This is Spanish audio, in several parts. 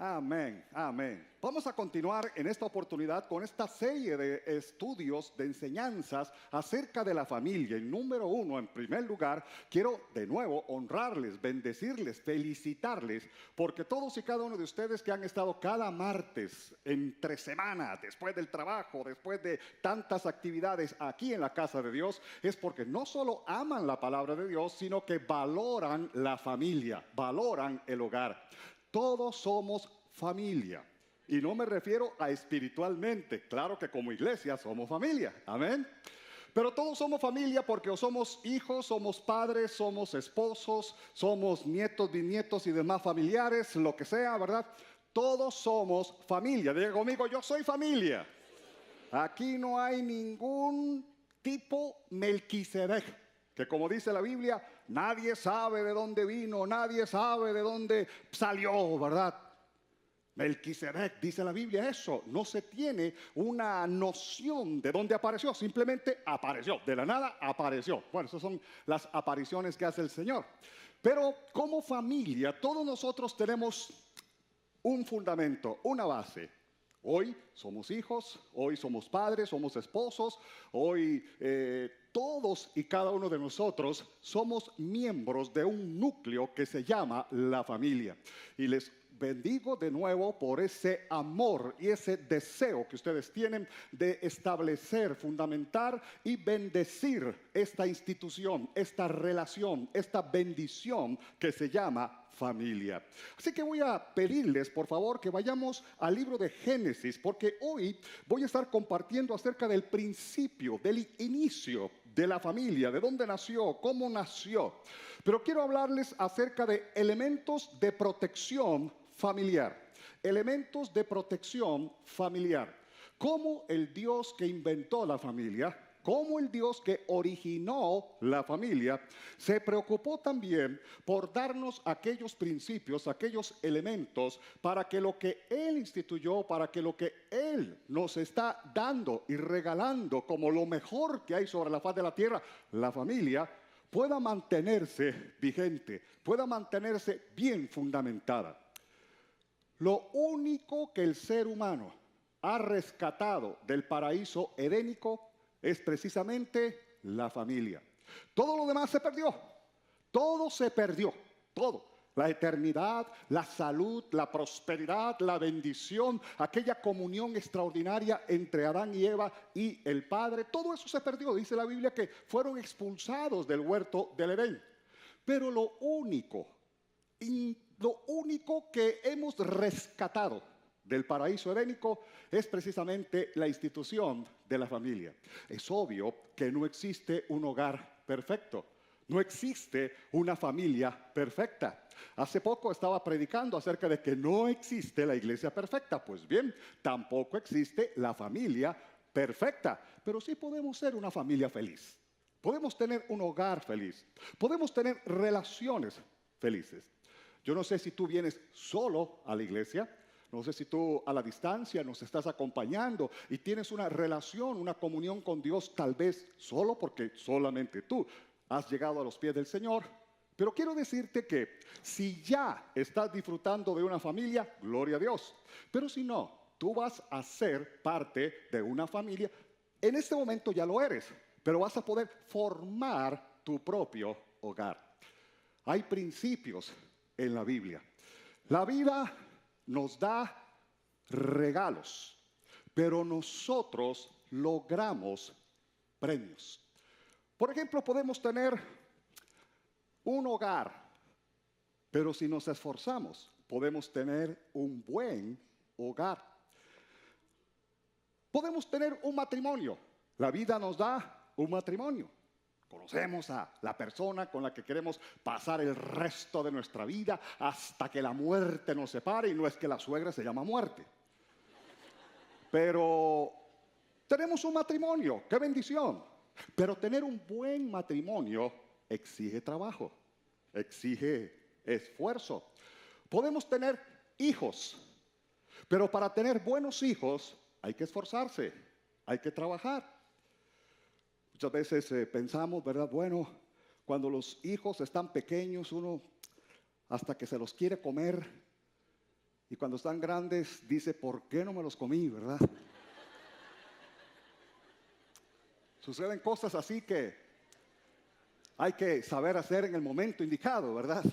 Amén, amén. Vamos a continuar en esta oportunidad con esta serie de estudios, de enseñanzas acerca de la familia. Y número uno, en primer lugar, quiero de nuevo honrarles, bendecirles, felicitarles, porque todos y cada uno de ustedes que han estado cada martes, entre semana, después del trabajo, después de tantas actividades aquí en la casa de Dios, es porque no solo aman la palabra de Dios, sino que valoran la familia, valoran el hogar. Todos somos familia. Y no me refiero a espiritualmente. Claro que como iglesia somos familia. Amén. Pero todos somos familia porque o somos hijos, somos padres, somos esposos, somos nietos, bisnietos y demás familiares, lo que sea, ¿verdad? Todos somos familia. Diga conmigo, yo soy familia. Aquí no hay ningún tipo Melquisedec. Que como dice la Biblia, nadie sabe de dónde vino, nadie sabe de dónde salió, ¿verdad? Melquisedec, dice la Biblia eso, no se tiene una noción de dónde apareció, simplemente apareció, de la nada apareció. Bueno, esas son las apariciones que hace el Señor. Pero como familia, todos nosotros tenemos un fundamento, una base. Hoy somos hijos, hoy somos padres, somos esposos, hoy todos y cada uno de nosotros somos miembros de un núcleo que se llama la familia. Y les bendigo de nuevo por ese amor y ese deseo que ustedes tienen de establecer, fundamentar y bendecir esta institución, esta relación, esta bendición que se llama familia. Así que voy a pedirles, por favor, que vayamos al libro de Génesis, porque hoy voy a estar compartiendo acerca del principio, del inicio de la familia, de dónde nació, cómo nació. Pero quiero hablarles acerca de elementos de protección familiar. Elementos de protección familiar. Cómo el Dios que inventó la familia, cómo el Dios que originó la familia, se preocupó también por darnos aquellos principios, aquellos elementos, para que lo que Él instituyó, para que lo que Él nos está dando y regalando como lo mejor que hay sobre la faz de la tierra, la familia, pueda mantenerse vigente, pueda mantenerse bien fundamentada. Lo único que el ser humano ha rescatado del paraíso edénico es precisamente la familia. Todo lo demás se perdió. Todo se perdió. Todo. La eternidad, la salud, la prosperidad, la bendición, aquella comunión extraordinaria entre Adán y Eva y el Padre, todo eso se perdió. Dice la Biblia que fueron expulsados del huerto del Edén. Pero lo único que hemos rescatado del paraíso edénico es precisamente la institución de la familia. Es obvio que no existe un hogar perfecto, no existe una familia perfecta. Hace poco estaba predicando acerca de que no existe la iglesia perfecta. Pues bien, tampoco existe la familia perfecta, pero sí podemos ser una familia feliz. Podemos tener un hogar feliz, podemos tener relaciones felices. Yo no sé si tú vienes solo a la iglesia, no sé si tú a la distancia nos estás acompañando y tienes una relación, una comunión con Dios, tal vez solo porque solamente tú has llegado a los pies del Señor. Pero quiero decirte que si ya estás disfrutando de una familia, gloria a Dios. Pero si no, tú vas a ser parte de una familia. En este momento ya lo eres, pero vas a poder formar tu propio hogar. Hay principios en la Biblia. La vida nos da regalos, pero nosotros logramos premios. Por ejemplo, podemos tener un hogar, pero si nos esforzamos, podemos tener un buen hogar. Podemos tener un matrimonio. La vida nos da un matrimonio. Conocemos a la persona con la que queremos pasar el resto de nuestra vida hasta que la muerte nos separe, y no es que la suegra se llama muerte. Pero tenemos un matrimonio, qué bendición. Pero tener un buen matrimonio exige trabajo, exige esfuerzo. Podemos tener hijos, pero para tener buenos hijos hay que esforzarse, hay que trabajar. Muchas veces pensamos, ¿verdad? Bueno, cuando los hijos están pequeños, uno hasta que se los quiere comer Y cuando están grandes, dice, ¿por qué no me los comí, verdad? Suceden cosas así que hay que saber hacer en el momento indicado, ¿verdad?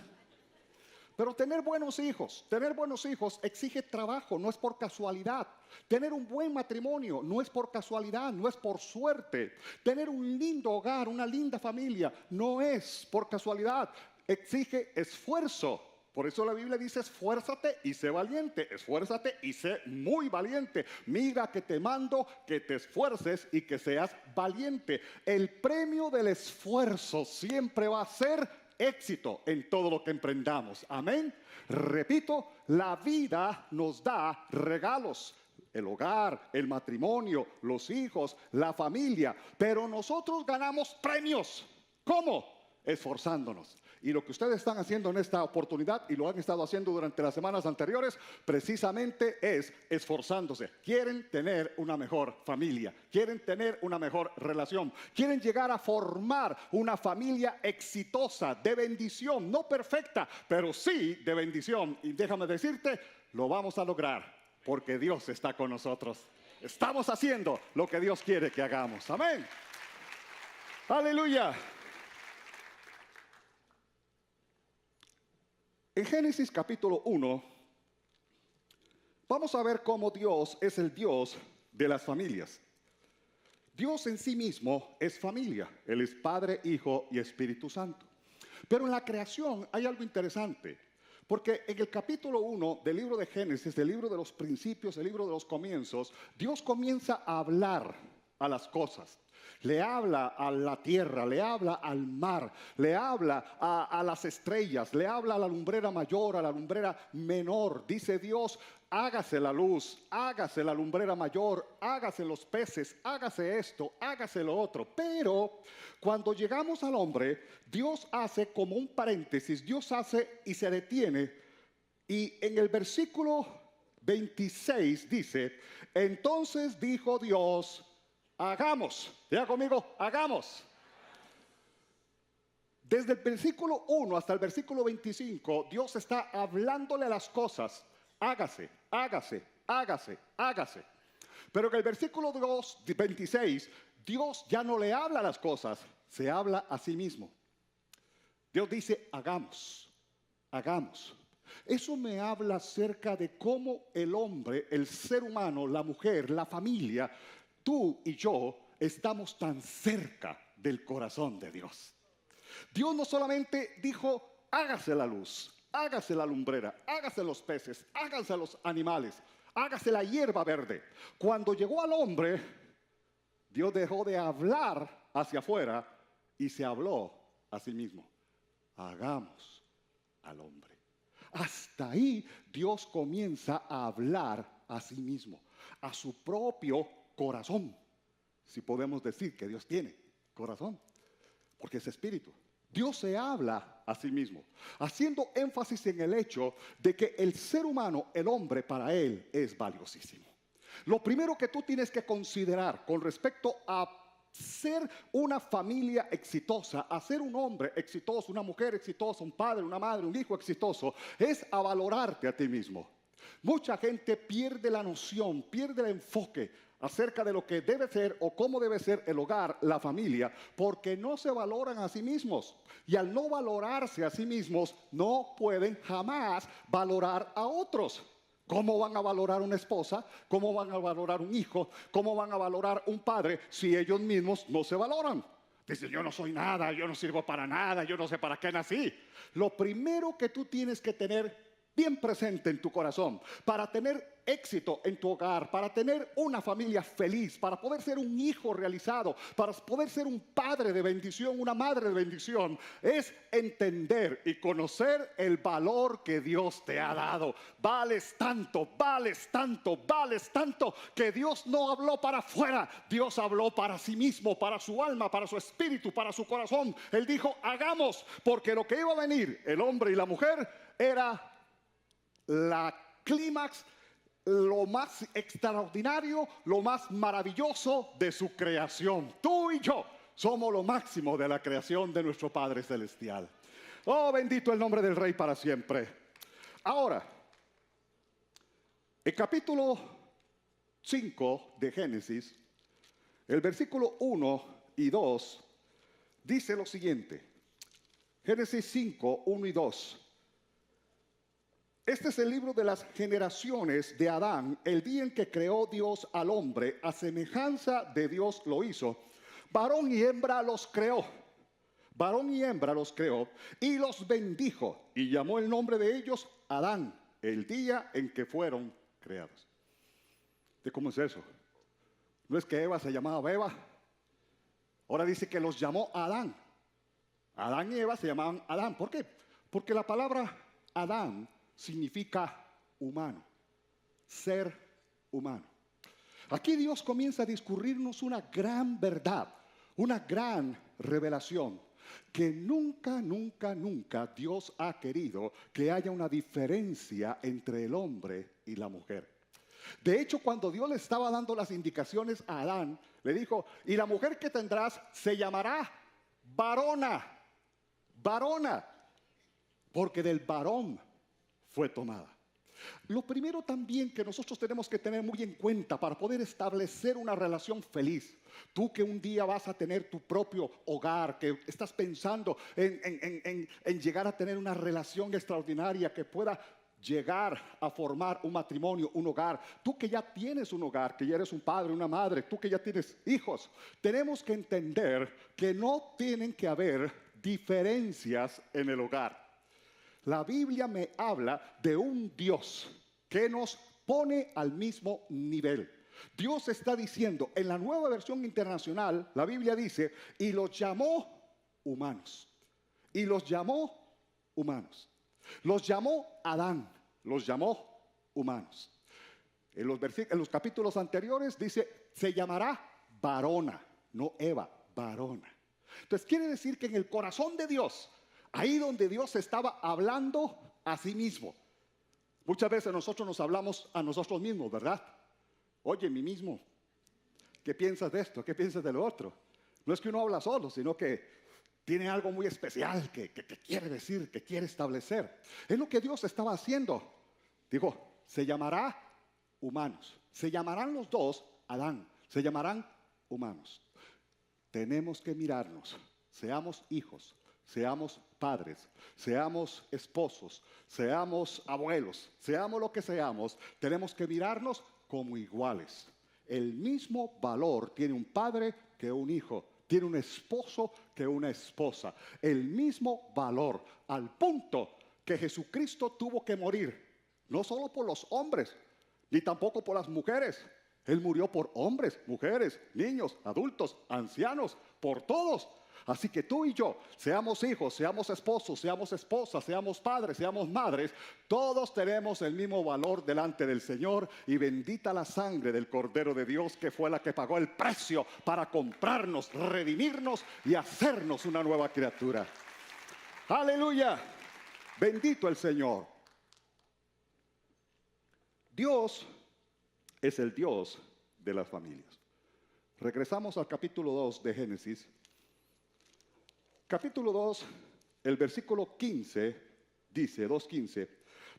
Pero tener buenos hijos exige trabajo, no es por casualidad. Tener un buen matrimonio no es por casualidad, no es por suerte. Tener un lindo hogar, una linda familia, no es por casualidad. Exige esfuerzo. Por eso la Biblia dice, esfuérzate y sé valiente, esfuérzate y sé muy valiente. Mira que te mando que te esfuerces y que seas valiente. El premio del esfuerzo siempre va a ser éxito en todo lo que emprendamos. Amén. Repito, la vida nos da regalos. El hogar, el matrimonio, los hijos, la familia. Pero nosotros ganamos premios. ¿Cómo? Esforzándonos. Y lo que ustedes están haciendo en esta oportunidad, y lo han estado haciendo durante las semanas anteriores, precisamente es esforzándose. Quieren tener una mejor familia, quieren tener una mejor relación, quieren llegar a formar una familia exitosa, de bendición, no perfecta, pero sí de bendición. Y déjame decirte, lo vamos a lograr, porque Dios está con nosotros. Estamos haciendo lo que Dios quiere que hagamos. Amén. Aleluya. En Génesis capítulo 1, vamos a ver cómo Dios es el Dios de las familias. Dios en sí mismo es familia. Él es Padre, Hijo y Espíritu Santo. Pero en la creación hay algo interesante. Porque en el capítulo 1 del libro de Génesis, del libro de los principios, del libro de los comienzos, Dios comienza a hablar a las cosas. Le habla a la tierra, le habla al mar, le habla a las estrellas, le habla a la lumbrera mayor, a la lumbrera menor. Dice Dios, hágase la luz, hágase la lumbrera mayor, hágase los peces, hágase esto, hágase lo otro. Pero cuando llegamos al hombre, Dios hace como un paréntesis, Dios hace y se detiene. Y en el versículo 26 dice, entonces dijo Dios, hagamos. Diga conmigo, hagamos. Desde el versículo 1 hasta el versículo 25, Dios está hablándole a las cosas. Hágase, hágase, hágase, hágase. Pero en el versículo 26, Dios ya no le habla a las cosas, se habla a sí mismo. Dios dice, hagamos, hagamos. Eso me habla acerca de cómo el hombre, el ser humano, la mujer, la familia, tú y yo estamos tan cerca del corazón de Dios. Dios no solamente dijo, hágase la luz, hágase la lumbrera, hágase los peces, hágase los animales, hágase la hierba verde. Cuando llegó al hombre, Dios dejó de hablar hacia afuera y se habló a sí mismo. Hagamos al hombre. Hasta ahí Dios comienza a hablar a sí mismo, a su propio corazón. Si podemos decir que Dios tiene corazón, porque es espíritu. Dios se habla a sí mismo, haciendo énfasis en el hecho de que el ser humano, el hombre, para él es valiosísimo. Lo primero que tú tienes que considerar con respecto a ser una familia exitosa, a ser un hombre exitoso, una mujer exitosa, un padre, una madre, un hijo exitoso, es a valorarte a ti mismo. Mucha gente pierde la noción, pierde el enfoque acerca de lo que debe ser o cómo debe ser el hogar, la familia, porque no se valoran a sí mismos. Y al no valorarse a sí mismos, no pueden jamás valorar a otros. ¿Cómo van a valorar una esposa? ¿Cómo van a valorar un hijo? ¿Cómo van a valorar un padre si ellos mismos no se valoran? Dicen, yo no soy nada, yo no sirvo para nada, yo no sé para qué nací. Lo primero que tú tienes que tener bien presente en tu corazón, para tener éxito en tu hogar, para tener una familia feliz, para poder ser un hijo realizado, para poder ser un padre de bendición, una madre de bendición, es entender y conocer el valor que Dios te ha dado. Vales tanto, vales tanto, vales tanto, que Dios no habló para afuera, Dios habló para sí mismo, para su alma, para su espíritu, para su corazón. Él dijo, hagamos, porque lo que iba a venir, el hombre y la mujer, era la clímax, lo más extraordinario, lo más maravilloso de su creación. Tú y yo somos lo máximo de la creación de nuestro Padre Celestial. Oh, bendito el nombre del Rey para siempre. Ahora, El capítulo 5 de Génesis, el versículo 1 y 2, dice lo siguiente. Génesis 5, 1 y 2. Este es el libro de las generaciones de Adán, el día en que creó Dios al hombre, a semejanza de Dios lo hizo. Varón y hembra los creó. Varón y hembra los creó y los bendijo y llamó el nombre de ellos Adán, el día en que fueron creados. ¿De cómo es eso? No es que Eva se llamaba Eva. Ahora dice que los llamó Adán. Adán y Eva se llamaban Adán. ¿Por qué? Porque la palabra Adán significa humano, ser humano. Aquí Dios comienza a discurrirnos una gran verdad, una gran revelación, que nunca, nunca, nunca Dios ha querido que haya una diferencia entre el hombre y la mujer. De hecho, cuando Dios le estaba dando las indicaciones a Adán, le dijo, y la mujer que tendrás se llamará varona, varona, porque del varón fue tomada. Lo primero también que nosotros tenemos que tener muy en cuenta para poder establecer una relación feliz, tú que un día vas a tener tu propio hogar, que estás pensando en llegar a tener una relación extraordinaria que pueda llegar a formar un matrimonio, un hogar, tú que ya tienes un hogar, que ya eres un padre, una madre, tú que ya tienes hijos, tenemos que entender que no tienen que haber diferencias en el hogar. La Biblia me habla de un Dios que nos pone al mismo nivel. Dios está diciendo, en la Nueva Versión Internacional, la Biblia dice, y los llamó humanos. Y los llamó humanos. Los llamó Adán, los llamó humanos. En los capítulos anteriores dice, se llamará varona, no Eva, varona. Entonces quiere decir que en el corazón de Dios, ahí donde Dios estaba hablando a sí mismo. Muchas veces nosotros nos hablamos a nosotros mismos, ¿verdad? Oye, mí mismo, ¿qué piensas de esto? ¿Qué piensas de lo otro? No es que uno habla solo, sino que tiene algo muy especial que quiere decir, que quiere establecer. Es lo que Dios estaba haciendo. Digo, se llamará humanos. Se llamarán los dos Adán. Se llamarán humanos. Tenemos que mirarnos, seamos hijos, seamos padres, seamos esposos, seamos abuelos, seamos lo que seamos, tenemos que mirarnos como iguales. El mismo valor tiene un padre que un hijo, tiene un esposo que una esposa. El mismo valor, al punto que Jesucristo tuvo que morir, no solo por los hombres, ni tampoco por las mujeres. Él murió por hombres, mujeres, niños, adultos, ancianos, por todos. Así que tú y yo, seamos hijos, seamos esposos, seamos esposas, seamos padres, seamos madres, todos tenemos el mismo valor delante del Señor, y bendita la sangre del Cordero de Dios, que fue la que pagó el precio para comprarnos, redimirnos y hacernos una nueva criatura. ¡Aleluya! Bendito el Señor. Dios es el Dios de las familias. Regresamos al capítulo 2 de Génesis. Capítulo 2, el versículo 15, dice, 2:15.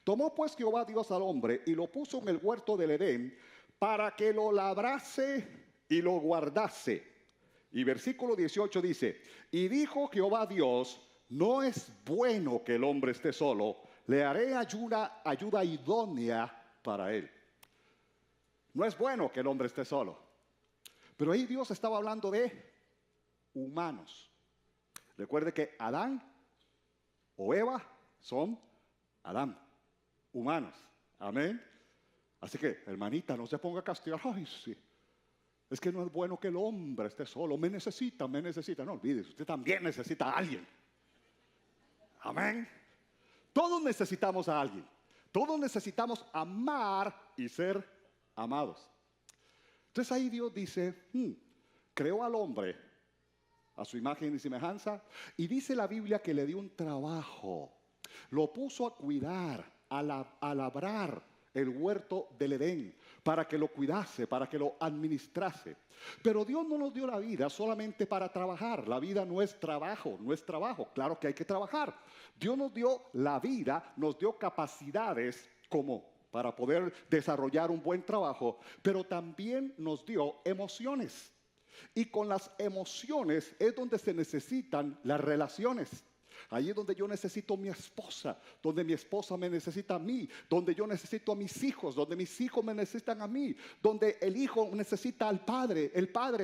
Tomó pues Jehová Dios al hombre y lo puso en el huerto del Edén para que lo labrase y lo guardase. Y versículo 18 dice, y dijo Jehová Dios, no es bueno que el hombre esté solo, le haré ayuda idónea para él. No es bueno que el hombre esté solo. Pero ahí Dios estaba hablando de humanos. Recuerde que Adán o Eva son Adán, humanos. Amén. Así que, hermanita, no se ponga a castigar. Ay, sí. Es que no es bueno que el hombre esté solo. Me necesita, me necesita. No olvides, usted también necesita a alguien. Amén. Todos necesitamos a alguien. Todos necesitamos amar y ser amados. Entonces ahí Dios dice, creó al hombre a su imagen y semejanza, y dice la Biblia que le dio un trabajo. Lo puso a cuidar, a labrar el huerto del Edén, para que lo cuidase, para que lo administrase. Pero Dios no nos dio la vida solamente para trabajar. La vida no es trabajo, no es trabajo. Claro que hay que trabajar. Dios nos dio la vida, nos dio capacidades como para poder desarrollar un buen trabajo, pero también nos dio emociones. Y con las emociones es donde se necesitan las relaciones. Ahí es donde yo necesito a mi esposa, donde mi esposa me necesita a mí, donde yo necesito a mis hijos, donde mis hijos me necesitan a mí, donde el hijo necesita al padre,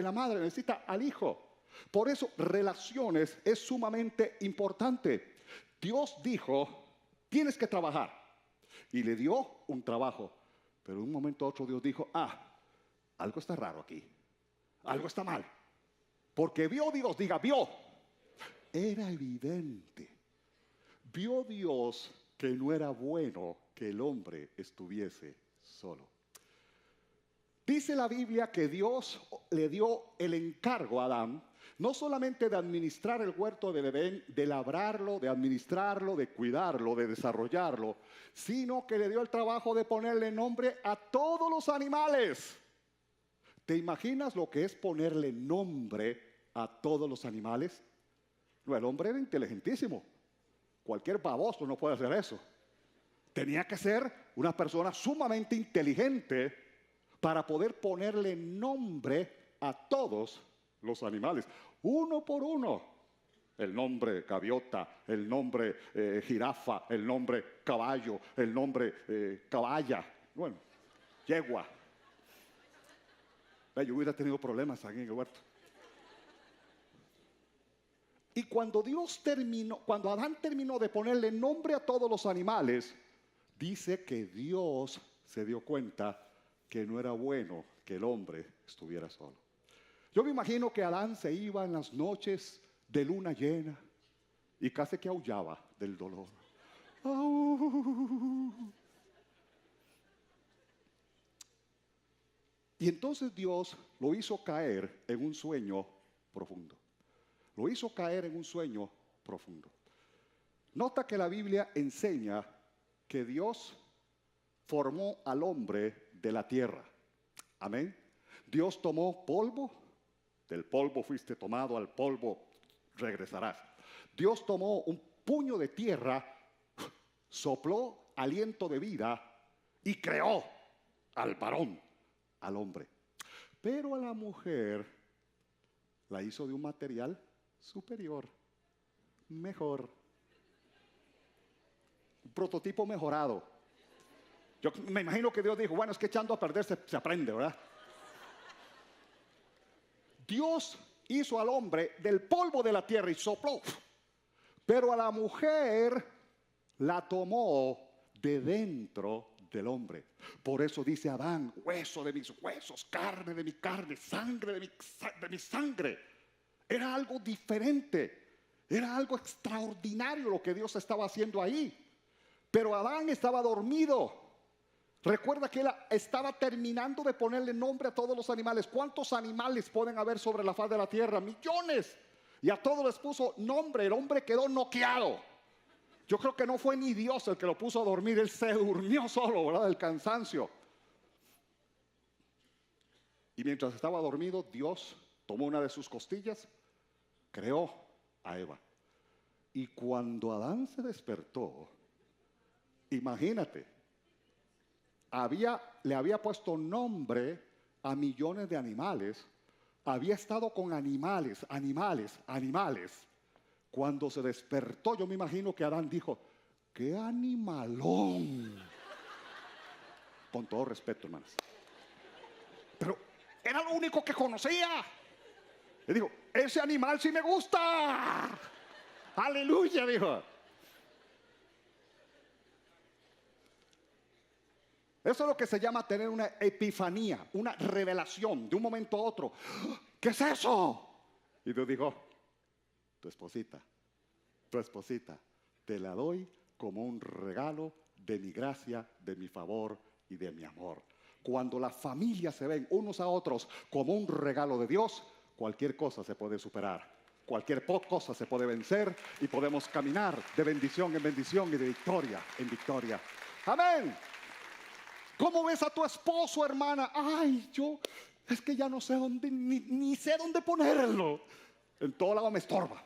la madre necesita al hijo. Por eso relaciones es sumamente importante. Dios dijo, tienes que trabajar. Y le dio un trabajo. Pero de un momento a otro Dios dijo, algo está raro aquí. Algo está mal. Porque vio Dios, diga, vio. Era evidente. Vio Dios que no era bueno que el hombre estuviese solo. Dice la Biblia que Dios le dio el encargo a Adán, no solamente de administrar el huerto del Edén, de labrarlo, de administrarlo, de cuidarlo, de desarrollarlo, sino que le dio el trabajo de ponerle nombre a todos los animales. ¿Te imaginas lo que es ponerle nombre a todos los animales? No, el hombre era inteligentísimo. Cualquier baboso no puede hacer eso. Tenía que ser una persona sumamente inteligente para poder ponerle nombre a todos los animales, uno por uno. El nombre gaviota, el nombre jirafa, el nombre caballo, el nombre caballa, bueno, yegua. Yo hubiera tenido problemas aquí en el huerto. Y cuando cuando Adán terminó de ponerle nombre a todos los animales, dice que Dios se dio cuenta que no era bueno que el hombre estuviera solo. Yo me imagino que Adán se iba en las noches de luna llena y casi que aullaba del dolor. Y entonces Dios lo hizo caer en un sueño profundo. Lo hizo caer en un sueño profundo. Nota que la Biblia enseña que Dios formó al hombre de la tierra. Amén. Dios tomó polvo, del polvo fuiste tomado, al polvo regresarás. Dios tomó un puño de tierra, sopló aliento de vida y creó al varón, al hombre. Pero a la mujer la hizo de un material superior, mejor, un prototipo mejorado. Yo me imagino que Dios dijo, bueno, es que echando a perder se aprende, ¿verdad? Dios hizo al hombre del polvo de la tierra y sopló, pero a la mujer la tomó de dentro del hombre. Por eso dice Adán, hueso de mis huesos, carne de mi carne, sangre de mi sangre. Era algo diferente, era algo extraordinario lo que Dios estaba haciendo ahí. Pero Adán estaba dormido. Recuerda que él estaba terminando de ponerle nombre a todos los animales. ¿Cuántos animales pueden haber sobre la faz de la tierra? Millones. Y a todos les puso nombre. El hombre quedó noqueado. Yo creo que no fue ni Dios el que lo puso a dormir. Él se durmió solo, ¿verdad? Del cansancio. Y mientras estaba dormido, Dios tomó una de sus costillas, creó a Eva. Y cuando Adán se despertó, imagínate, le había puesto nombre a millones de animales, había estado con animales. Cuando se despertó, yo me imagino que Adán dijo, ¡qué animalón! Con todo respeto, hermanos. Pero era lo único que conocía. Le dijo, ese animal sí me gusta. Aleluya, dijo. Eso es lo que se llama tener una epifanía, una revelación de un momento a otro. ¿Qué es eso? Y Dios dijo, tu esposita, te la doy como un regalo de mi gracia, de mi favor y de mi amor. Cuando las familias se ven unos a otros como un regalo de Dios, cualquier cosa se puede superar, cualquier cosa se puede vencer y podemos caminar de bendición en bendición y de victoria en victoria. Amén. ¿Cómo ves a tu esposo, hermana? Ay, es que ya no sé dónde, ni sé dónde ponerlo. En todo lado me estorba.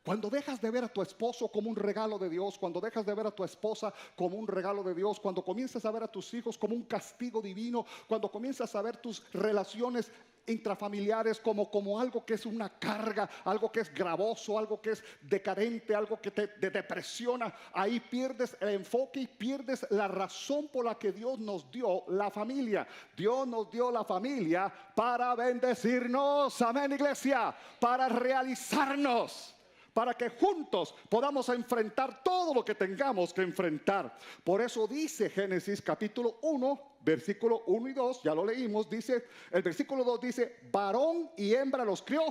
Cuando dejas de ver a tu esposo como un regalo de Dios, cuando dejas de ver a tu esposa como un regalo de Dios, cuando comienzas a ver a tus hijos como un castigo divino, cuando comienzas a ver tus relaciones intrafamiliares como algo que es una carga, algo que es gravoso, algo que es decadente, algo que te depresiona, ahí pierdes el enfoque y pierdes la razón por la que Dios nos dio la familia. Dios nos dio la familia para bendecirnos, amén, iglesia, para realizarnos, para que juntos podamos enfrentar todo lo que tengamos que enfrentar. Por eso dice Génesis capítulo 1, versículo 1 y 2, ya lo leímos, dice, el versículo 2 dice, varón y hembra los crió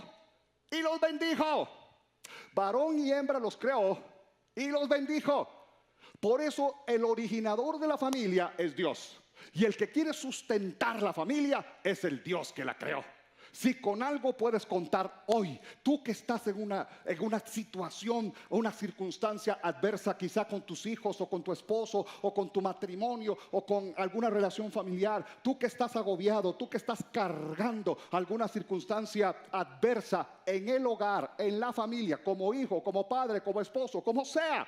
y los bendijo. Varón y hembra los creó y los bendijo. Por eso el originador de la familia es Dios. Y el que quiere sustentar la familia es el Dios que la creó. Si con algo puedes contar hoy, tú que estás en una situación o una circunstancia adversa, quizá con tus hijos o con tu esposo o con tu matrimonio o con alguna relación familiar, tú que estás agobiado, tú que estás cargando alguna circunstancia adversa en el hogar, en la familia, como hijo, como padre, como esposo, como sea,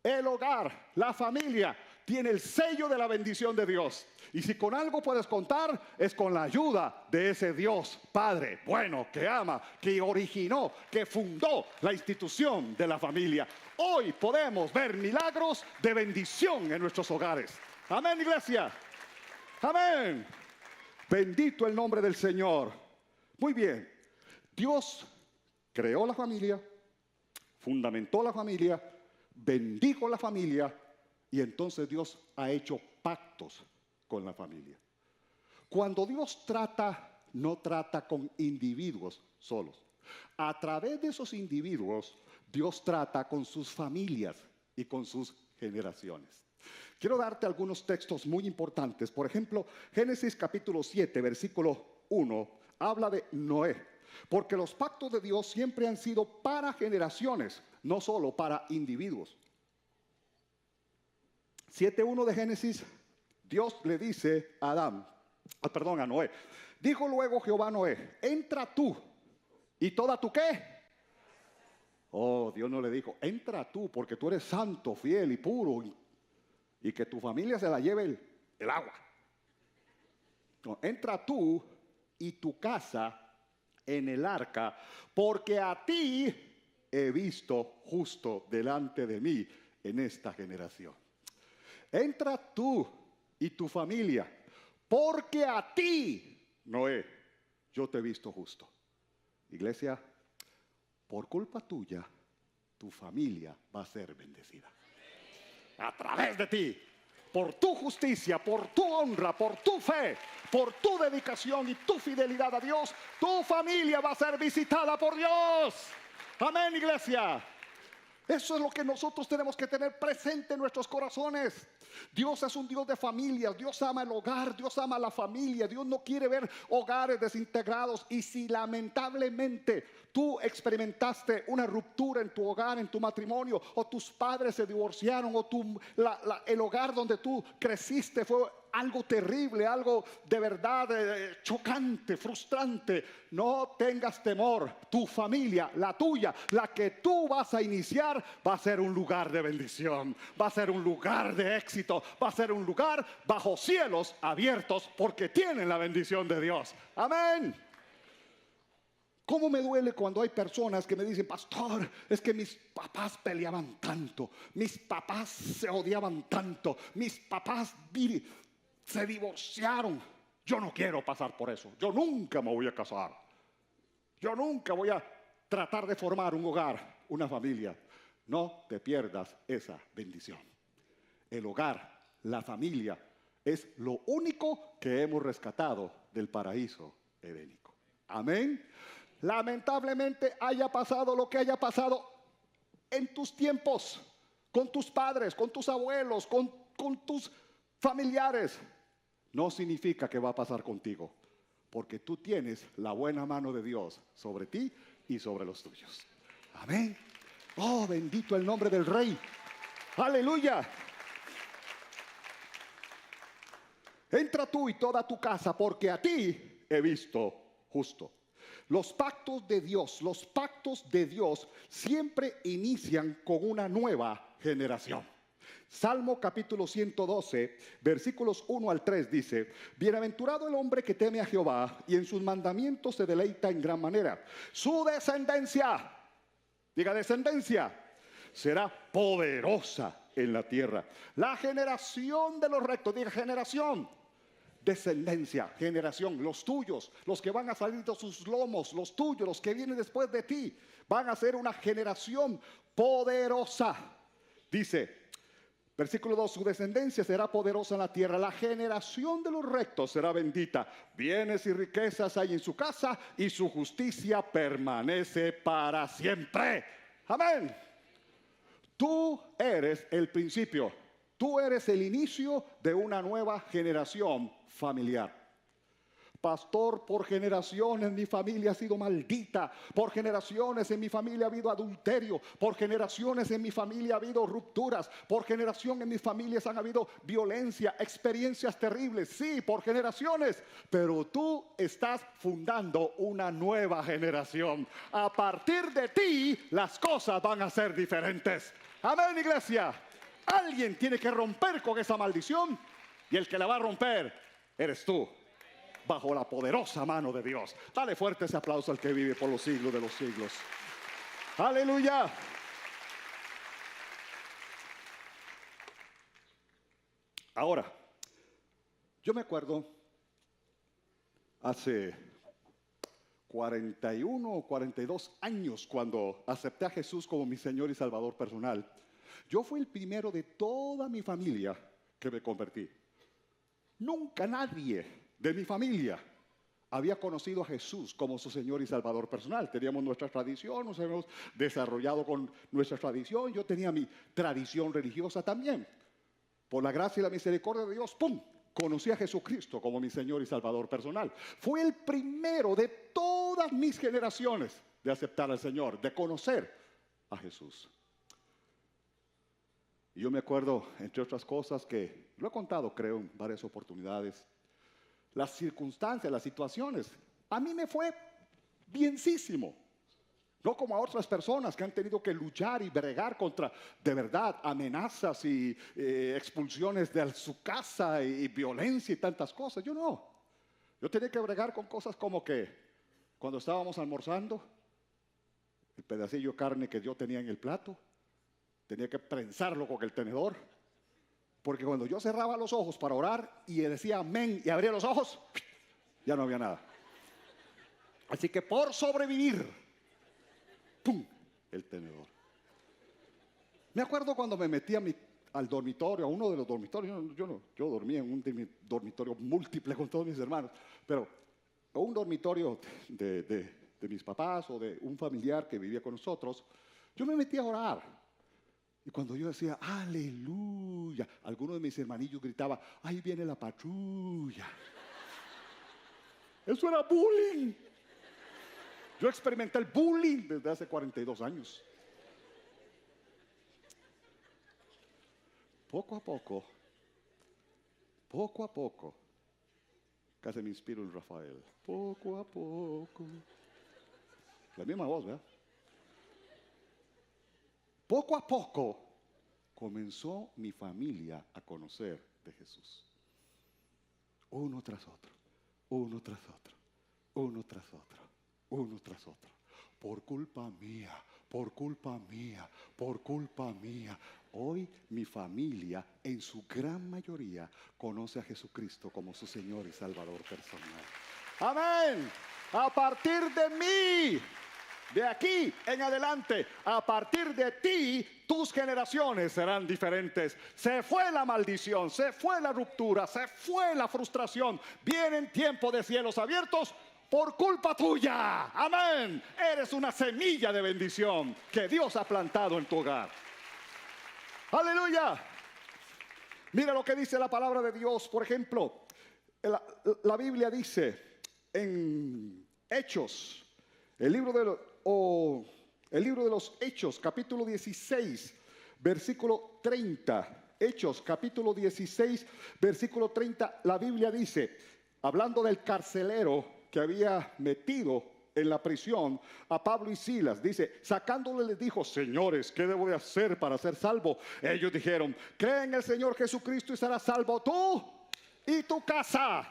el hogar, la familia tiene el sello de la bendición de Dios. Y si con algo puedes contar, es con la ayuda de ese Dios Padre bueno, que ama, que originó, que fundó la institución de la familia. Hoy podemos ver milagros de bendición en nuestros hogares. Amén, iglesia. Amén. Bendito el nombre del Señor. Muy bien. Dios creó la familia, fundamentó la familia, bendijo la familia. Y entonces Dios ha hecho pactos con la familia. Cuando Dios trata, no trata con individuos solos. A través de esos individuos, Dios trata con sus familias y con sus generaciones. Quiero darte algunos textos muy importantes. Por ejemplo, Génesis capítulo 7, versículo 1, habla de Noé. Porque los pactos de Dios siempre han sido para generaciones, no solo para individuos. 7:1 de Génesis, Dios le dice a a Noé. Dijo luego Jehová a Noé, entra tú y toda tu ¿qué? Oh, Dios no le dijo, entra tú porque tú eres santo, fiel y puro y que tu familia se la lleve el agua. No, entra tú y tu casa en el arca, porque a ti he visto justo delante de mí en esta generación. Entra tú y tu familia, porque a ti, Noé, yo te he visto justo. Iglesia, por culpa tuya, tu familia va a ser bendecida. A través de ti, por tu justicia, por tu honra, por tu fe, por tu dedicación y tu fidelidad a Dios, tu familia va a ser visitada por Dios. Amén, iglesia. Eso es lo que nosotros tenemos que tener presente en nuestros corazones. Dios es un Dios de familias. Dios ama el hogar, Dios ama la familia. Dios no quiere ver hogares desintegrados. Y si lamentablemente tú experimentaste una ruptura en tu hogar, en tu matrimonio, o tus padres se divorciaron, o el hogar donde tú creciste fue algo terrible, algo de verdad chocante, frustrante, no tengas temor. Tu familia, la tuya, la que tú vas a iniciar, va a ser un lugar de bendición, va a ser un lugar de éxito, va a ser un lugar bajo cielos abiertos, porque tienen la bendición de Dios. Amén. ¿Cómo me duele cuando hay personas que me dicen, pastor, es que mis papás peleaban tanto, mis papás se odiaban tanto, mis papás se divorciaron? Yo no quiero pasar por eso. Yo nunca me voy a casar. Yo nunca voy a tratar de formar un hogar, una familia. No te pierdas esa bendición. El hogar, la familia, es lo único que hemos rescatado del paraíso edénico. Amén. Lamentablemente haya pasado lo que haya pasado en tus tiempos, con tus padres, con tus abuelos, con tus familiares, no significa que va a pasar contigo, porque tú tienes la buena mano de Dios sobre ti y sobre los tuyos. Amén. Oh, bendito el nombre del Rey. Aleluya. Entra tú y toda tu casa, porque a ti he visto justo. Los pactos de Dios siempre inician con una nueva generación. Salmo capítulo 112, versículos 1 al 3 dice: bienaventurado el hombre que teme a Jehová y en sus mandamientos se deleita en gran manera. Su descendencia, diga descendencia, será poderosa en la tierra. La generación de los rectos, diga generación. Descendencia, generación, los tuyos, los que van a salir de sus lomos, los tuyos, los que vienen después de ti, van a ser una generación poderosa. Dice, versículo 2, su descendencia será poderosa en la tierra, la generación de los rectos será bendita. Bienes y riquezas hay en su casa y su justicia permanece para siempre. Amén. Tú eres el principio, tú eres el inicio de una nueva generación familiar. Pastor, por generaciones mi familia ha sido maldita, por generaciones en mi familia ha habido adulterio, por generaciones en mi familia ha habido rupturas, por generaciones en mis familias han habido violencia, experiencias terribles, sí, por generaciones, pero tú estás fundando una nueva generación. A partir de ti las cosas van a ser diferentes. Amén, iglesia. Alguien tiene que romper con esa maldición y el que la va a romper eres tú, bajo la poderosa mano de Dios. Dale fuerte ese aplauso al que vive por los siglos de los siglos. Aleluya. Ahora, yo me acuerdo hace 41 o 42 años cuando acepté a Jesús como mi Señor y Salvador personal. Yo fui el primero de toda mi familia que me convertí. Nunca nadie de mi familia había conocido a Jesús como su Señor y Salvador personal. Teníamos nuestra tradición, nos hemos desarrollado con nuestra tradición. Yo tenía mi tradición religiosa también. Por la gracia y la misericordia de Dios, ¡pum!, conocí a Jesucristo como mi Señor y Salvador personal. Fue el primero de todas mis generaciones de aceptar al Señor, de conocer a Jesús. Y yo me acuerdo, entre otras cosas, que lo he contado, creo, en varias oportunidades, las circunstancias, las situaciones, a mí me fue bienísimo. No como a otras personas que han tenido que luchar y bregar contra, de verdad, amenazas y expulsiones de su casa y violencia y tantas cosas. Yo no. Yo tenía que bregar con cosas como que cuando estábamos almorzando, el pedacillo de carne que yo tenía en el plato, tenía que prensarlo con el tenedor. Porque cuando yo cerraba los ojos para orar y decía amén y abría los ojos, ya no había nada. Así que por sobrevivir, ¡pum!, el tenedor. Me acuerdo cuando me metí al dormitorio, a uno de los dormitorios. Yo dormía en un dormitorio múltiple con todos mis hermanos, pero a un dormitorio de mis papás o de un familiar que vivía con nosotros, yo me metí a orar. Y cuando yo decía, aleluya, alguno de mis hermanillos gritaba, ahí viene la patrulla. Eso era bullying. Yo experimenté el bullying desde hace 42 años. Poco a poco, casi me inspiro en Rafael. Poco a poco. La misma voz, ¿verdad? Poco a poco comenzó mi familia a conocer de Jesús. Uno tras otro, uno tras otro, uno tras otro, uno tras otro. Por culpa mía, por culpa mía, por culpa mía. Hoy mi familia, en su gran mayoría, conoce a Jesucristo como su Señor y Salvador personal. Amén. A partir de mí, de aquí en adelante, a partir de ti, tus generaciones serán diferentes. Se fue la maldición, se fue la ruptura, se fue la frustración. Vienen tiempos de cielos abiertos por culpa tuya. Amén. Eres una semilla de bendición que Dios ha plantado en tu hogar. Aleluya. Mira lo que dice la palabra de Dios. Por ejemplo, la Biblia dice en Hechos, el libro de los Hechos, capítulo 16, versículo 30. Hechos, capítulo 16, versículo 30. La Biblia dice, hablando del carcelero que había metido en la prisión a Pablo y Silas. Dice, sacándole les dijo, señores, ¿qué debo de hacer para ser salvo? Ellos dijeron, cree en el Señor Jesucristo y serás salvo tú y tu casa.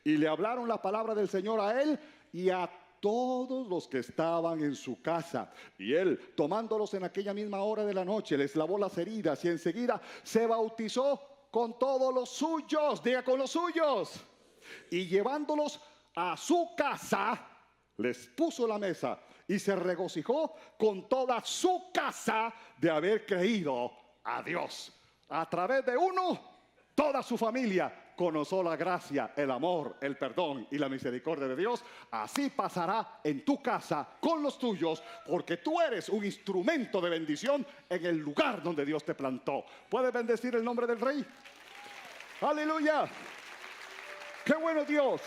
Y le hablaron la palabra del Señor a él y a todos los que estaban en su casa. Y él, tomándolos en aquella misma hora de la noche, les lavó las heridas y enseguida se bautizó con todos los suyos. Diga, con los suyos. Y llevándolos a su casa, les puso la mesa y se regocijó con toda su casa de haber creído a Dios. A través de uno, toda su familia conoció la gracia, el amor, el perdón y la misericordia de Dios. Así pasará en tu casa con los tuyos, porque tú eres un instrumento de bendición en el lugar donde Dios te plantó. ¿Puedes bendecir el nombre del Rey? ¡Aleluya! ¡Qué bueno Dios!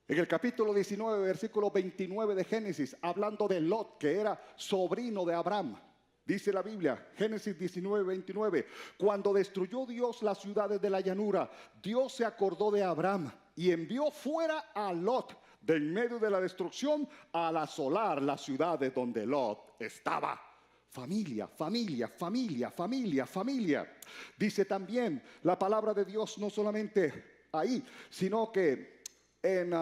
En el capítulo 19, versículo 29 de Génesis, hablando de Lot, que era sobrino de Abraham, dice la Biblia, Génesis 19, 29, cuando destruyó Dios las ciudades de la llanura, Dios se acordó de Abraham y envió fuera a Lot de en medio de la destrucción al asolar las ciudades donde Lot estaba. Familia, familia, familia, familia, familia. Dice también la palabra de Dios no solamente ahí, sino que en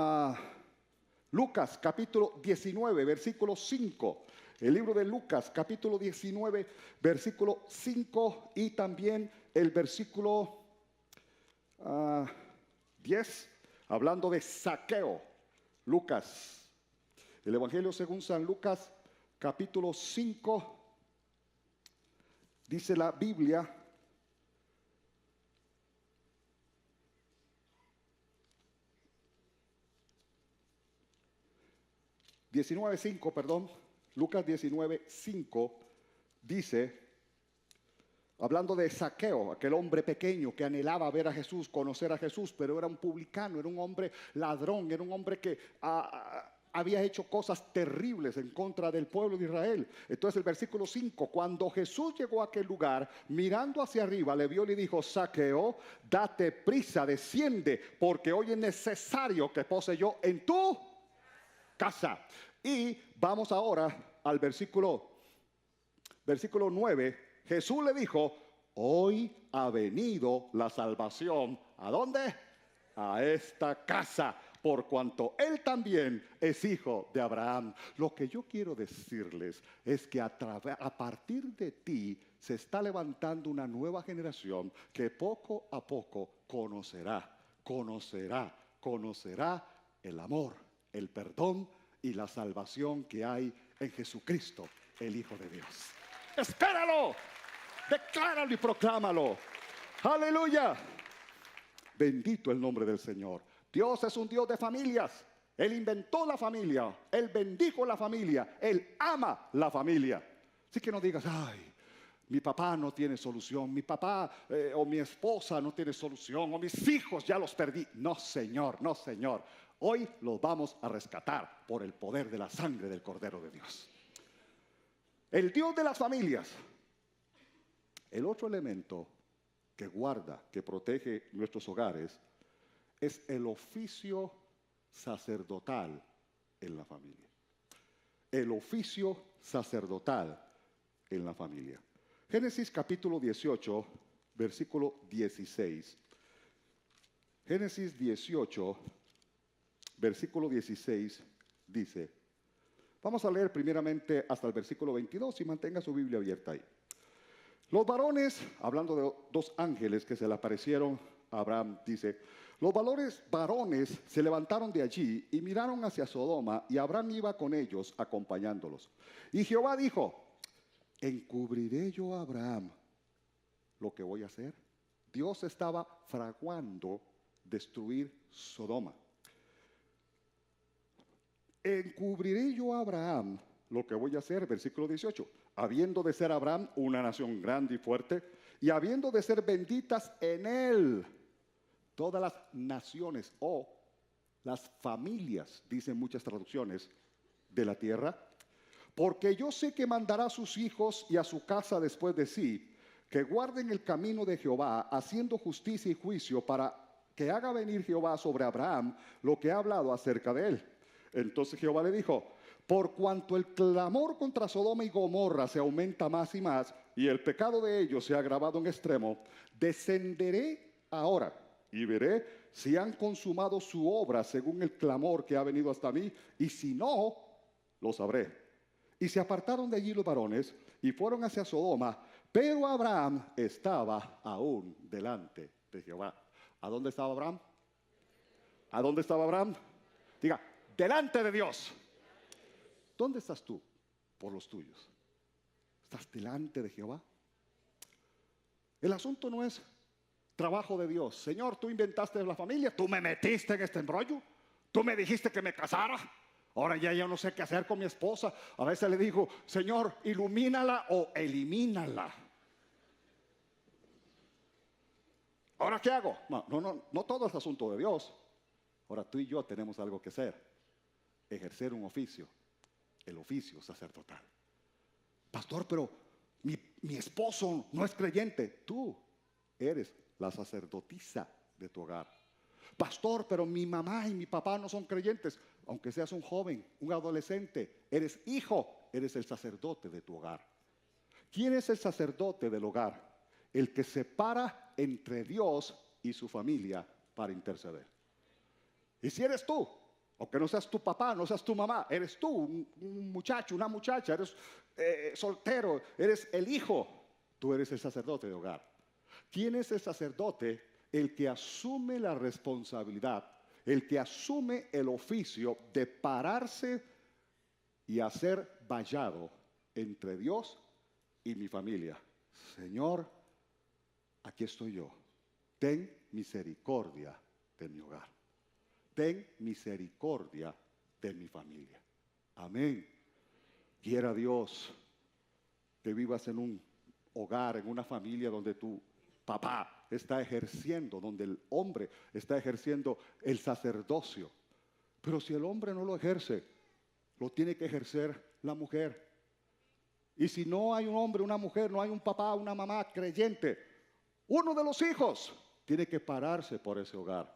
Lucas capítulo 19, versículo 5. El libro de Lucas capítulo 19, versículo 5 y también el versículo 10, hablando de Zaqueo. Lucas, el Evangelio según San Lucas capítulo 5. Dice la Biblia, Lucas 19:5 dice, hablando de Zaqueo, aquel hombre pequeño que anhelaba ver a Jesús, conocer a Jesús, pero era un publicano, era un hombre ladrón, era un hombre que había hecho cosas terribles en contra del pueblo de Israel. Entonces el versículo 5, cuando Jesús llegó a aquel lugar, mirando hacia arriba, le vio y le dijo, Zaqueo, date prisa, desciende, porque hoy es necesario que pose yo en tu casa. Y vamos ahora al versículo 9. Jesús le dijo, hoy ha venido la salvación. ¿A dónde? A esta casa, por cuanto él también es hijo de Abraham. Lo que yo quiero decirles es que a partir de ti se está levantando una nueva generación que poco a poco conocerá el amor, el perdón y la salvación que hay en Jesucristo, el Hijo de Dios. Espéralo, decláralo y proclámalo. Aleluya. Bendito el nombre del Señor. Dios es un Dios de familias. Él inventó la familia, Él bendijo la familia, Él ama la familia. Así que no digas, ay, mi papá no tiene solución, mi papá o mi esposa no tiene solución, o mis hijos ya los perdí. No, Señor, no, Señor. Hoy los vamos a rescatar por el poder de la sangre del Cordero de Dios. El Dios de las familias. El otro elemento que guarda, que protege nuestros hogares, es el oficio sacerdotal en la familia. El oficio sacerdotal en la familia. Génesis capítulo 18, versículo 16. Génesis 18, versículo 16 dice, vamos a leer primeramente hasta el versículo 22 y mantenga su Biblia abierta ahí. Los varones, hablando de dos ángeles que se le aparecieron a Abraham, dice, los varones se levantaron de allí y miraron hacia Sodoma, y Abraham iba con ellos acompañándolos. Y Jehová dijo, ¿encubriré yo a Abraham lo que voy a hacer? Dios estaba fraguando destruir Sodoma. ¿Encubriré yo a Abraham lo que voy a hacer? Versículo 18. Habiendo de ser Abraham una nación grande y fuerte, y habiendo de ser benditas en él todas las naciones o las familias, dicen muchas traducciones, de la tierra, porque yo sé que mandará a sus hijos y a su casa después de sí, que guarden el camino de Jehová, haciendo justicia y juicio para que haga venir Jehová sobre Abraham lo que ha hablado acerca de él. Entonces Jehová le dijo: por cuanto el clamor contra Sodoma y Gomorra se aumenta más y más, y el pecado de ellos se ha agravado en extremo, descenderé ahora y veré si han consumado su obra según el clamor que ha venido hasta mí, y si no, lo sabré. Y se apartaron de allí los varones y fueron hacia Sodoma, pero Abraham estaba aún delante de Jehová. ¿A dónde estaba Abraham? ¿A dónde estaba Abraham? Diga, delante de Dios. ¿Dónde estás tú por los tuyos? ¿Estás delante de Jehová? El asunto no es trabajo de Dios. Señor, tú inventaste la familia, tú me metiste en este embrollo, tú me dijiste que me casara. Ahora ya yo no sé qué hacer con mi esposa. A veces le digo: Señor, ilumínala o elimínala. ¿Ahora qué hago? No todo es asunto de Dios. Ahora tú y yo tenemos algo que hacer: ejercer un oficio, el oficio sacerdotal. Pastor, pero mi esposo no es creyente. Tú eres la sacerdotisa de tu hogar. Pastor, pero mi mamá y mi papá no son creyentes. Aunque seas un joven, un adolescente, eres hijo, eres el sacerdote de tu hogar. ¿Quién es el sacerdote del hogar? El que separa entre Dios y su familia para interceder. Y si eres tú, aunque no seas tu papá, no seas tu mamá, eres tú, un muchacho, una muchacha, eres soltero, eres el hijo, tú eres el sacerdote de hogar. ¿Quién es el sacerdote? El que asume la responsabilidad, el que asume el oficio de pararse y hacer vallado entre Dios y mi familia. Señor, aquí estoy yo. Ten misericordia de mi hogar. Ten misericordia de mi familia. Amén. Quiera Dios que vivas en un hogar, en una familia donde tu papá está ejerciendo, donde el hombre está ejerciendo el sacerdocio. Pero si el hombre no lo ejerce, lo tiene que ejercer la mujer. Y si no hay un hombre, una mujer, no hay un papá, una mamá creyente, uno de los hijos tiene que pararse por ese hogar.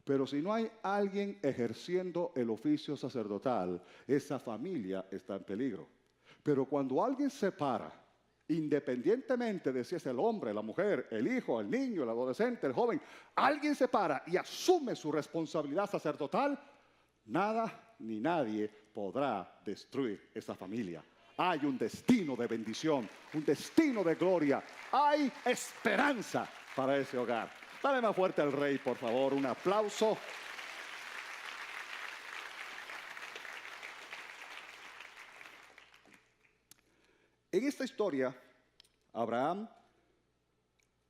Pero si no hay alguien ejerciendo el oficio sacerdotal, esa familia está en peligro. Pero cuando alguien se para, independientemente de si es el hombre, la mujer, el hijo, el niño, el adolescente, el joven, alguien se para y asume su responsabilidad sacerdotal, nada ni nadie podrá destruir esa familia. Hay un destino de bendición, un destino de gloria, hay esperanza para ese hogar. Dale más fuerte al Rey, por favor, un aplauso. En esta historia, Abraham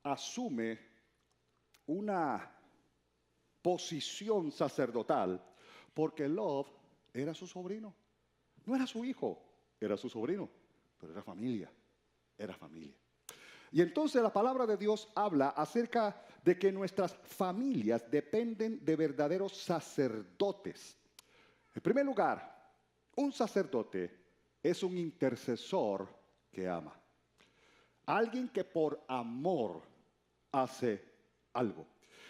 asume una posición sacerdotal porque Lot era su sobrino. No era su hijo, era su sobrino, pero era familia, era familia. Y entonces la palabra de Dios habla acerca de que nuestras familias dependen de verdaderos sacerdotes. En primer lugar, un sacerdote es un intercesor que ama. Alguien que por amor hace algo.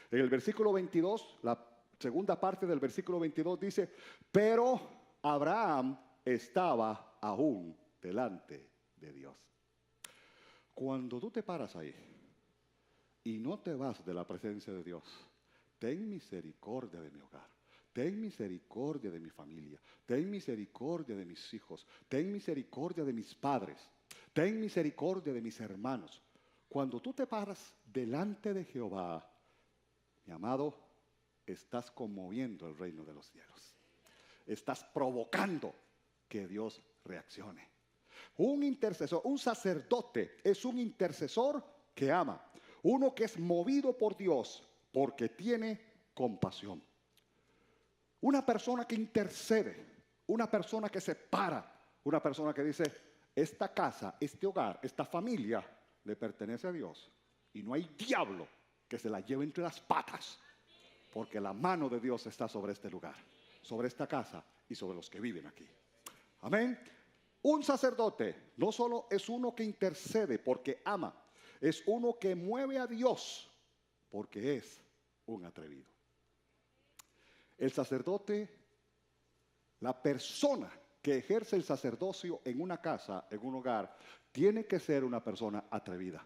En el versículo 22, la segunda parte del versículo 22 dice: pero Abraham estaba aún delante de Dios. Cuando tú te paras ahí y no te vas de la presencia de Dios, ten misericordia de mi hogar, ten misericordia de mi familia, ten misericordia de mis hijos, ten misericordia de mis padres, ten misericordia de mis hermanos. Cuando tú te paras delante de Jehová, mi amado, estás conmoviendo el reino de los cielos. Estás provocando que Dios reaccione. Un intercesor, un sacerdote es un intercesor que ama. Uno que es movido por Dios porque tiene compasión. Una persona que intercede, una persona que se para, una persona que dice: esta casa, este hogar, esta familia le pertenece a Dios y no hay diablo que se la lleve entre las patas, porque la mano de Dios está sobre este lugar, sobre esta casa y sobre los que viven aquí. Amén. Un sacerdote no solo es uno que intercede porque ama, es uno que mueve a Dios porque es un atrevido. El sacerdote, la persona que ejerce el sacerdocio en una casa, en un hogar, tiene que ser una persona atrevida.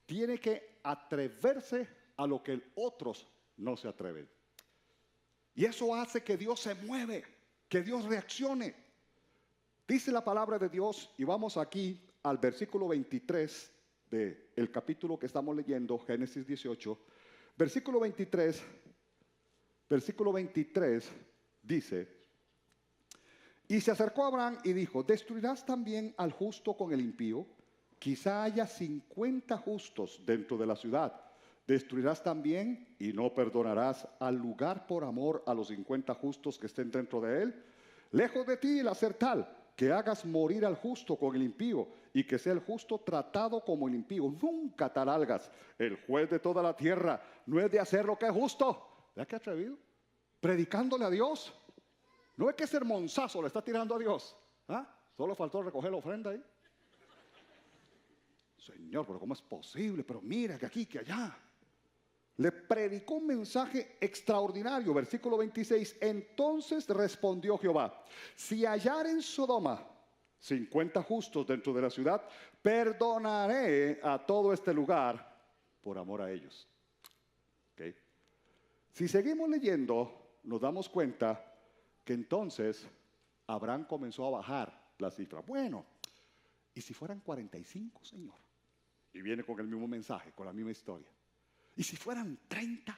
Tiene que atreverse a lo que otros no se atreven. Y eso hace que Dios se mueve, que Dios reaccione. Dice la palabra de Dios, y vamos aquí al versículo 23 del capítulo que estamos leyendo, Génesis 18. Versículo 23 dice: y se acercó a Abraham y dijo: ¿destruirás también al justo con el impío? Quizá haya 50 justos dentro de la ciudad. ¿Destruirás también y no perdonarás al lugar por amor a los 50 justos que estén dentro de él? Lejos de ti el hacer tal, que hagas morir al justo con el impío, y que sea el justo tratado como el impío. Nunca tal hagas. El juez de toda la tierra no es de hacer lo que es justo. ¿Vea qué atrevido? Predicándole a Dios. No es que sermonzazo le está tirando a Dios. ¿Ah? Solo faltó recoger la ofrenda ahí. Señor, pero ¿cómo es posible? Pero mira, que aquí, que allá. Le predicó un mensaje extraordinario. Versículo 26. Entonces respondió Jehová: si hallar en Sodoma 50 justos dentro de la ciudad, perdonaré a todo este lugar por amor a ellos. ¿Okay? Si seguimos leyendo, nos damos cuenta que entonces Abraham comenzó a bajar la cifra. Bueno, ¿y si fueran 45, Señor? Y viene con el mismo mensaje, con la misma historia. ¿Y si fueran 30?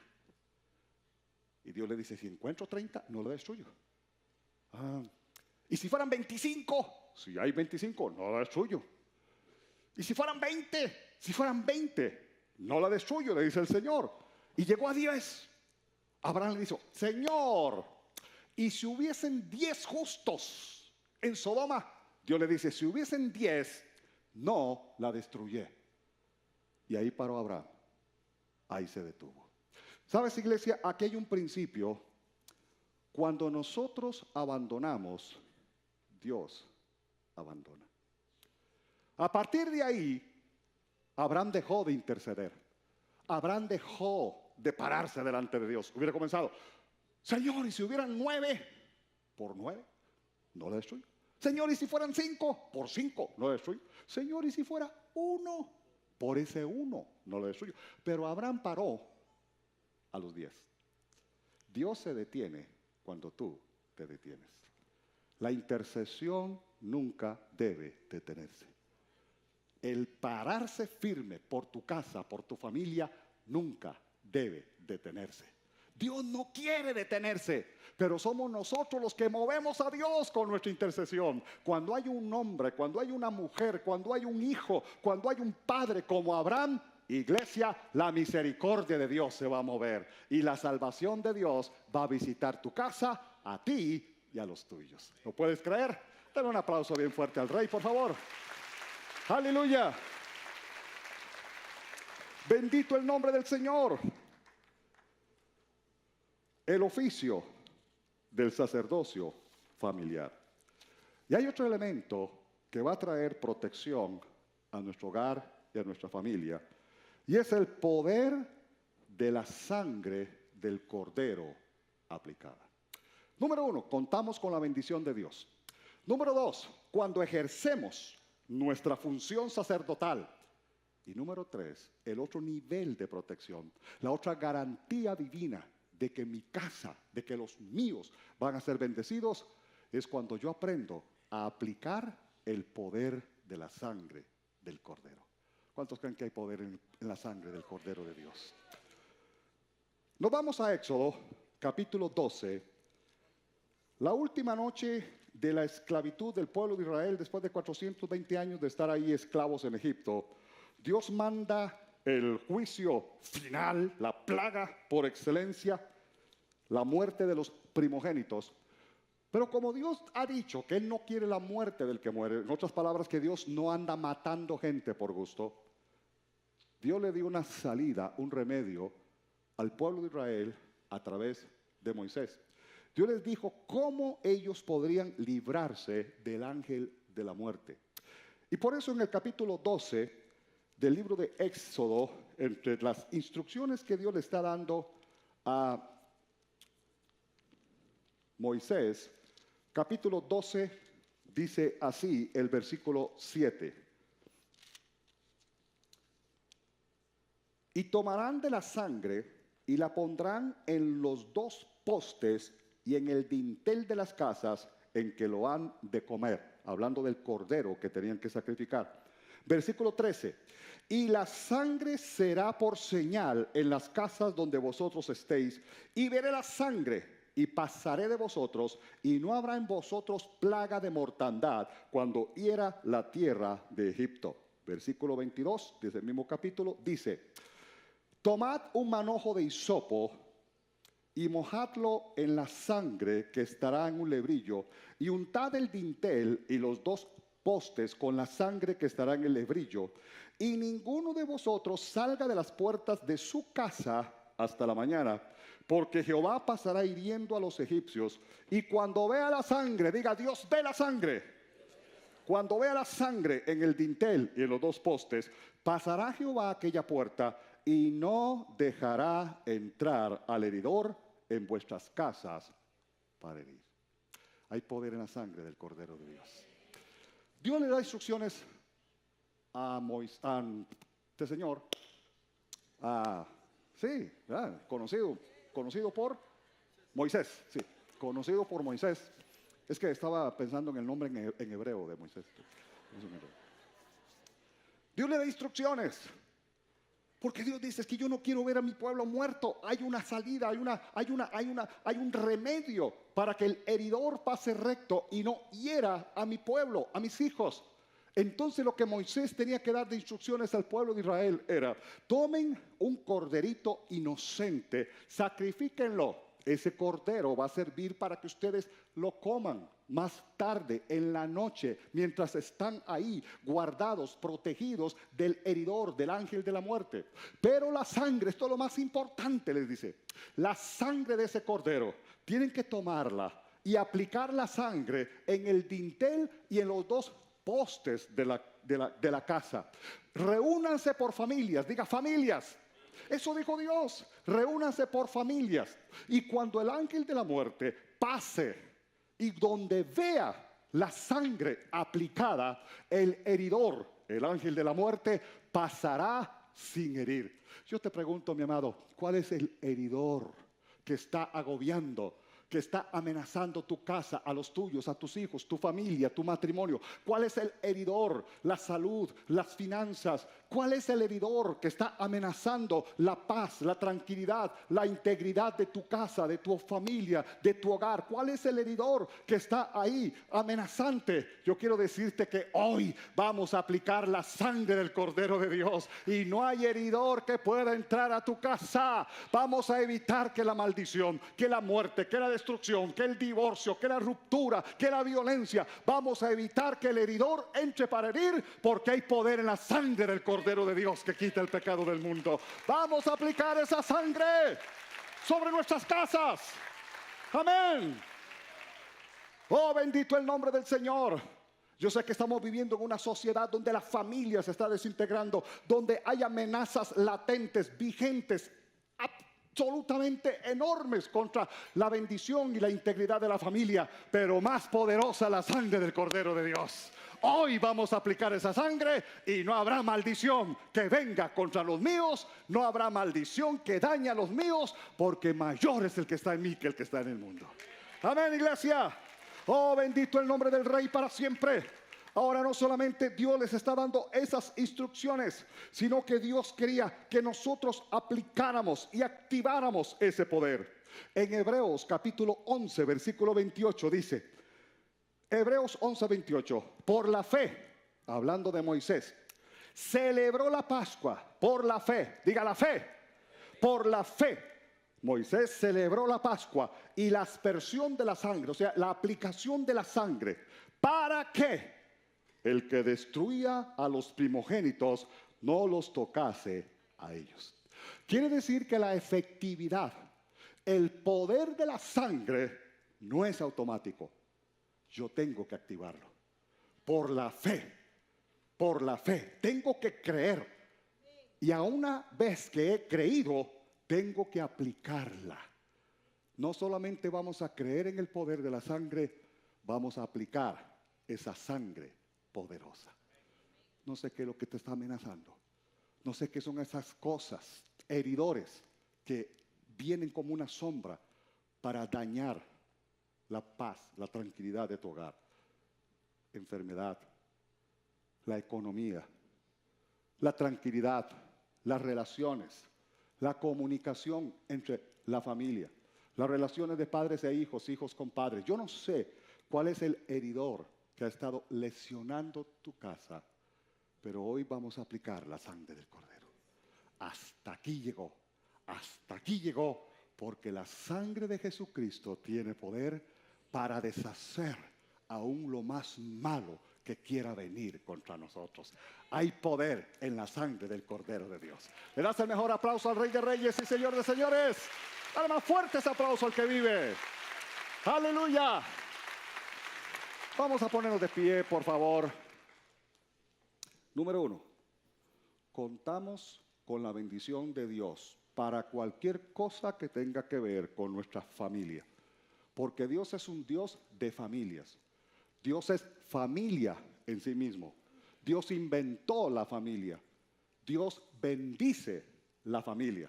Y Dios le dice: si encuentro 30, no lo destruyo. ¿Y si fueran 25? Si hay 25, no la destruyo. ¿Y si fueran 20? Si fueran 20, no la destruyo, le dice el Señor. Y llegó a 10. Abraham le dijo: Señor, ¿y si hubiesen 10 justos en Sodoma? Dios le dice: si hubiesen 10, no la destruyé. Y ahí paró Abraham. Ahí se detuvo. ¿Sabes, iglesia? Aquí hay un principio. Cuando nosotros abandonamos, Dios abandona. A partir de ahí, Abraham dejó de interceder. Abraham dejó de pararse delante de Dios. Hubiera comenzado: Señor, ¿y si hubieran 9? Por 9, no la destruyo. Señor, ¿y si fueran 5? Por 5, no la destruyo. Señor, ¿y si fuera 1? Por ese 1, no la destruyo. Pero Abraham paró a los 10. Dios se detiene cuando tú te detienes. La intercesión nunca debe detenerse. El pararse firme por tu casa, por tu familia, nunca debe detenerse. Dios no quiere detenerse, pero somos nosotros los que movemos a Dios con nuestra intercesión. Cuando hay un hombre, cuando hay una mujer, cuando hay un hijo, cuando hay un padre como Abraham, iglesia, la misericordia de Dios se va a mover y la salvación de Dios va a visitar tu casa, a ti y a los tuyos. ¿Lo puedes creer? Dale un aplauso bien fuerte al Rey, por favor. Aleluya. Bendito el nombre del Señor. El oficio del sacerdocio familiar. Y hay otro elemento que va a traer protección a nuestro hogar y a nuestra familia, y es el poder de la sangre del Cordero aplicada. Número 1, contamos con la bendición de Dios. Número 2, cuando ejercemos nuestra función sacerdotal. Y número 3, el otro nivel de protección, la otra garantía divina de que mi casa, de que los míos van a ser bendecidos, es cuando yo aprendo a aplicar el poder de la sangre del Cordero. ¿Cuántos creen que hay poder en la sangre del Cordero de Dios? Nos vamos a Éxodo, capítulo 12. La última noche de la esclavitud del pueblo de Israel, después de 420 años de estar ahí esclavos en Egipto, Dios manda el juicio final, la plaga por excelencia, la muerte de los primogénitos. Pero como Dios ha dicho que Él no quiere la muerte del que muere, en otras palabras, que Dios no anda matando gente por gusto, Dios le dio una salida, un remedio al pueblo de Israel a través de Moisés. Dios les dijo cómo ellos podrían librarse del ángel de la muerte. Y por eso en el capítulo 12 del libro de Éxodo, entre las instrucciones que Dios le está dando a Moisés, capítulo 12, dice así el versículo 7. Y tomarán de la sangre y la pondrán en los dos postes y en el dintel de las casas en que lo han de comer. Hablando del cordero que tenían que sacrificar. Versículo 13. Y la sangre será por señal en las casas donde vosotros estéis, y veré la sangre, y pasaré de vosotros, y no habrá en vosotros plaga de mortandad cuando hiera la tierra de Egipto. Versículo 22, desde el mismo capítulo, dice: tomad un manojo de hisopo y mojadlo en la sangre que estará en un lebrillo, y untad el dintel y los dos postes con la sangre que estará en el lebrillo, y ninguno de vosotros salga de las puertas de su casa hasta la mañana, porque Jehová pasará hiriendo a los egipcios, y cuando vea la sangre, diga: Dios ve la sangre. Cuando vea la sangre en el dintel y en los dos postes, pasará Jehová aquella puerta y no dejará entrar al heridor en vuestras casas para herir. Hay poder en la sangre del Cordero de Dios. Dios le da instrucciones a Moisés, a este señor, conocido por Moisés, sí, conocido por Moisés. Es que estaba pensando en el nombre en hebreo de Moisés. Dios le da instrucciones. Porque Dios dice: es que yo no quiero ver a mi pueblo muerto. Hay una salida, hay un remedio para que el heridor pase recto y no hiera a mi pueblo, a mis hijos. Entonces lo que Moisés tenía que dar de instrucciones al pueblo de Israel era: tomen un corderito inocente, sacrifíquenlo. Ese cordero va a servir para que ustedes lo coman más tarde, en la noche, mientras están ahí guardados, protegidos del heridor, del ángel de la muerte. Pero la sangre, esto es lo más importante, les dice: la sangre de ese cordero, tienen que tomarla y aplicar la sangre en el dintel y en los dos postes de la casa. Reúnanse por familias, diga familias. Eso dijo Dios: reúnanse por familias. Y cuando el ángel de la muerte pase y donde vea la sangre aplicada, el heridor, el ángel de la muerte, pasará sin herir. Yo te pregunto, mi amado, ¿cuál es el heridor que está agobiando, que está amenazando tu casa, a los tuyos, a tus hijos, tu familia, tu matrimonio? ¿Cuál es el heridor? La salud, las finanzas. ¿Cuál es el heridor que está amenazando la paz, la tranquilidad, la integridad de tu casa, de tu familia, de tu hogar? ¿Cuál es el heridor que está ahí amenazante? Yo quiero decirte que hoy vamos a aplicar la sangre del Cordero de Dios y no hay heridor que pueda entrar a tu casa. Vamos a evitar que la maldición, que la muerte, que la destrucción, que el divorcio, que la ruptura, que la violencia, vamos a evitar que el heridor entre para herir, porque hay poder en la sangre del Cordero de Dios que quita el pecado del mundo. Vamos a aplicar esa sangre sobre nuestras casas. Amén. Oh, bendito el nombre del Señor. Yo sé que estamos viviendo en una sociedad donde la familia se está desintegrando, donde hay amenazas latentes, vigentes, absolutamente enormes contra la bendición y la integridad de la familia, pero más poderosa la sangre del Cordero de Dios. Hoy vamos a aplicar esa sangre y no habrá maldición que venga contra los míos, no habrá maldición que dañe a los míos, porque mayor es el que está en mí que el que está en el mundo. Amén, iglesia. Oh, bendito el nombre del Rey para siempre. Ahora no solamente Dios les está dando esas instrucciones, sino que Dios quería que nosotros aplicáramos y activáramos ese poder. En Hebreos capítulo 11, versículo 28 dice, Hebreos 11, 28, por la fe, hablando de Moisés, celebró la Pascua por la fe. Diga la fe. Por la fe, Moisés celebró la Pascua y la aspersión de la sangre, o sea, la aplicación de la sangre. ¿Para qué? El que destruía a los primogénitos no los tocase a ellos. Quiere decir que la efectividad, el poder de la sangre no es automático. Yo tengo que activarlo. Por la fe. Por la fe. Tengo que creer. Y a una vez que he creído, tengo que aplicarla. No solamente vamos a creer en el poder de la sangre, vamos a aplicar esa sangre poderosa. No sé qué es lo que te está amenazando. No sé qué son esas cosas, heridores, que vienen como una sombra para dañar la paz, la tranquilidad de tu hogar. Enfermedad, la economía, la tranquilidad, las relaciones, la comunicación entre la familia, las relaciones de padres e hijos, hijos con padres. Yo no sé cuál es el heridor que ha estado lesionando tu casa, pero hoy vamos a aplicar la sangre del Cordero. Hasta aquí llegó, porque la sangre de Jesucristo tiene poder para deshacer aún lo más malo que quiera venir contra nosotros. Hay poder en la sangre del Cordero de Dios. Le das el mejor aplauso al Rey de Reyes y Señor de Señores. Dale más fuerte ese aplauso al que vive. ¡Aleluya! Vamos a ponernos de pie, por favor. Número 1. Contamos con la bendición de Dios para cualquier cosa que tenga que ver con nuestra familia. Porque Dios es un Dios de familias. Dios es familia en sí mismo. Dios inventó la familia. Dios bendice la familia.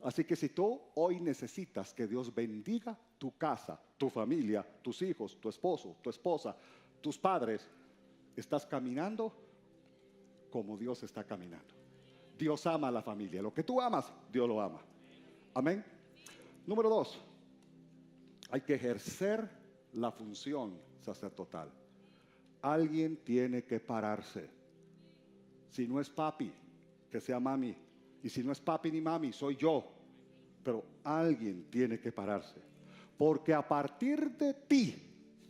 Así que si tú hoy necesitas que Dios bendiga tu casa, tu familia, tus hijos, tu esposo, tu esposa, tus padres, estás caminando como Dios está caminando. Dios ama a la familia. Lo que tú amas, Dios lo ama. Amén. Número 2. Hay que ejercer la función sacerdotal. Alguien tiene que pararse. Si no es papi, que sea mami. Y si no es papi ni mami, soy yo. Pero alguien tiene que pararse. Porque a partir de ti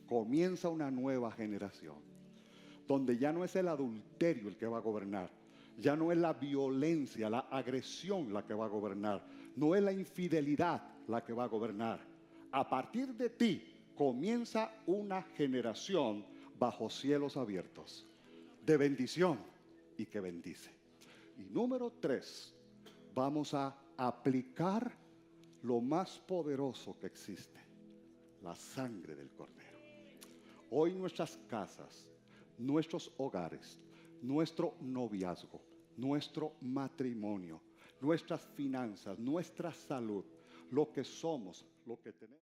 comienza una nueva generación. Donde ya no es el adulterio el que va a gobernar. Ya no es la violencia, la agresión la que va a gobernar. No es la infidelidad la que va a gobernar. A partir de ti comienza una generación bajo cielos abiertos, de bendición y que bendice. Y número 3, vamos a aplicar lo más poderoso que existe, la sangre del Cordero. Hoy nuestras casas, nuestros hogares, nuestro noviazgo, nuestro matrimonio, nuestras finanzas, nuestra salud, lo que somos, lo que tenemos.